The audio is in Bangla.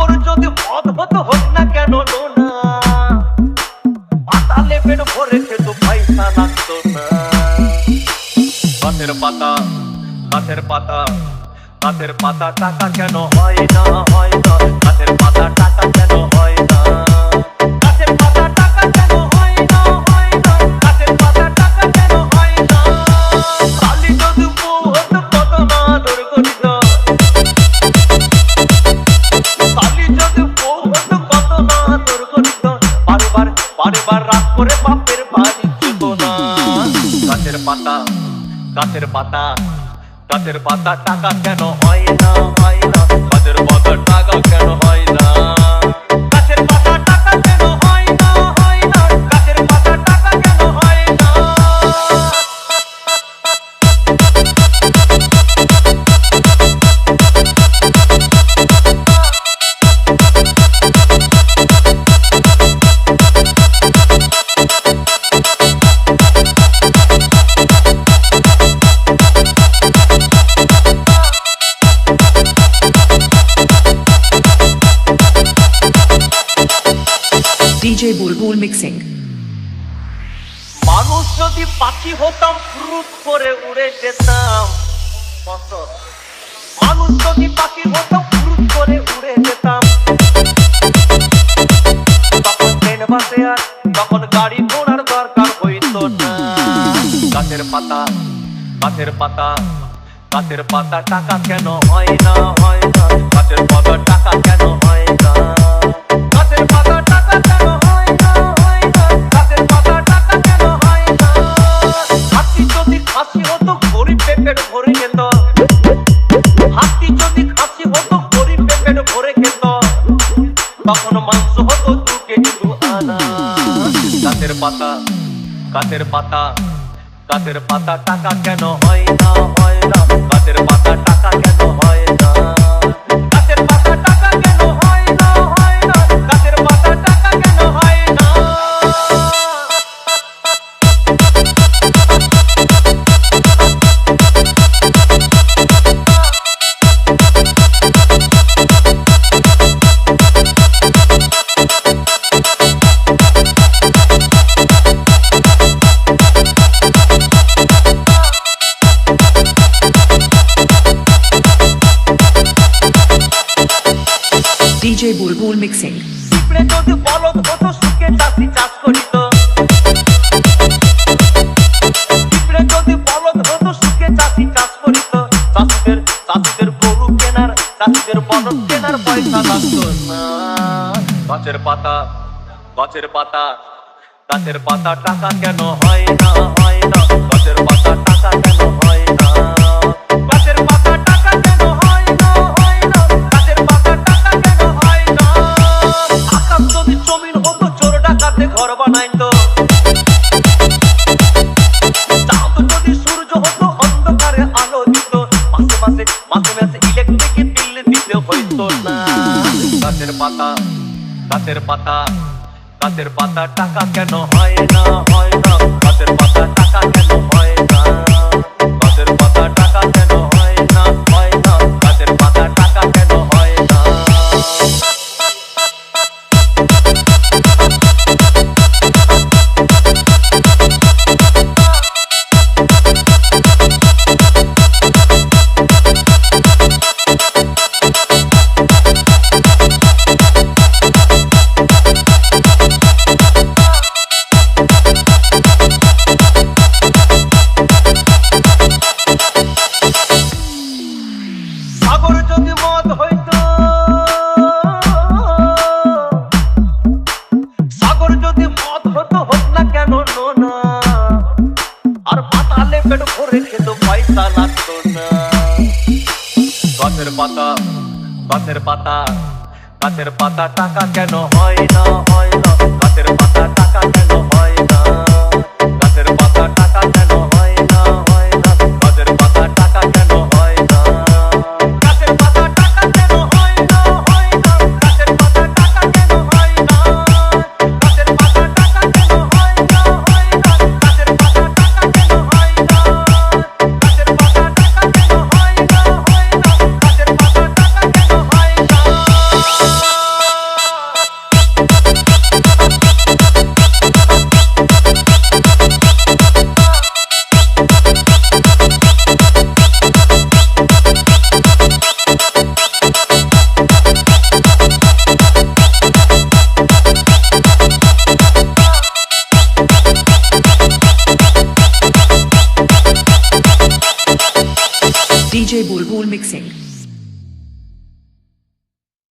সাগর যদি মদ হতো হোক না কেন নোনা, পাতালে পেট ভরে খেত পয়সা লাগতো না। গাছের পাতা গাছের পাতা গাছের পাতা টাকা কেন হয় না, হয় না। গাছের পাতা টাকা কেন হয় না, গাছের পাতা টাকা কেন হয় না, হয় না। গাছের পাতা টাকা কেন হয় না। কালি যদি বউ হতো কত না আদর করিত, কালি যদি বউ হতো কত না আদর করিত। বারবার বারবার রাত করে বাপের বাড়ি যেত না। গাছের পাতা গাছের পাতা গাছের পাতা টাকা কেন হয় না, হয় না। গাছের পাতা টাকা কেন হয় না, গাছের পাতা টাকা কেন হয় না, হয় না। গাছের পাতা টাকা কেন হয় না। DJ Bulbul Mixing. মানুষ যদি পাখি হতাম ফ্রুট করে উড়ে যেতাম। মানুষ যদি পাখি হতাম ফ্রুট করে উড়ে যেতাম। তখন ট্রেন বাসে আর তখন গাড়ি ঘোড়ার দরকার হইতো না। গাছের পাতা গাছের পাতা গাছের পাতা টাকা কেন হয় না, হয় না। গাছের পাতা টাকা কেন হয় না, গাছের পাতা টাকা কেন হয় না, হয় না। গাছের পাতা টাকা কেন হয় না। হাতি যদি খাসি হতো গরিব পেট ভরে খেত, হাতি যদি খাসি হতো গরিব পেট ভরে খেত। তখন মাংস হতো 2 কেজি 2 আনা। গাছের পাতা গাছের পাতা গাছের পাতা টাকা কেন হয় না, হয় না। গাছের পাতা টাকা কেন হয় না, গাছের পাতা টাকা কেন হয় না, হয় না। গাছের পাতা টাকা কেন হয় না। DJ Bulbul Mixing. পিঁপড়ে যদি বলদ হতো সুখে চাষি চাষ করিত, পিঁপড়ে যদি বলদ হতো সুখে চাষি চাষ করিত। চাষিদের গরু কেনার চাষিদের বলদ কেনার পয়সা লাগতো না। গাছের পাতা গাছের পাতা গাছের পাতা টাকা কেন হয় না, হয় না। গাছের পাতা টাকা কেন হয় না, গাছের পাতা টাকা কেন হয় না, হয় না। গাছের পাতা টাকা কেন হয় না। আকাশ যদি জমিন হতো চোর ডাকাতে ঘর বানাইতো, চাঁদ যদি সূর্য হতো অন্ধকারে আলো দিত। মাসে মাসে মাসে মাসে ইলেকট্রিক বিল দিতে হইতো না। গাছের পাতা গাছের পাতা গাছের পাতা টাকা কেন হয় না, হয় না। গাছের পাতা টাকা কেন হয় না, গাছের পাতা টাকা কেন হয় না, হয় না। গাছের পাতা টাকা কেন হয় না। সাগর যদি মদ হইতো, সাগর যদি মদ হতো হোক না কেন নোনা, আর পাতালে পেট ভরে খেত পয়সা লাগতো না। গাছের পাতা গাছের পাতা গাছের পাতা টাকা কেন হয় না, হয় না। গাছের পাতা টাকা কেন হয় না, গাছের পাতা টাকা কেন হয় না, হয় না। গাছের পাতা টাকা কেন হয় না, গাছের পাতা টাকা কেন হয় না, হয় না। গাছের পাতা টাকা কেন হয় না, গাছের পাতা টাকা কেন হয় না, হয় না। গাছের পাতা টাকা কেন হয় না, গাছের পাতা টাকা কেন হয় না, হয় না। গাছের পাতা টাকা কেন হয় না। DJ Bulbul Mixing.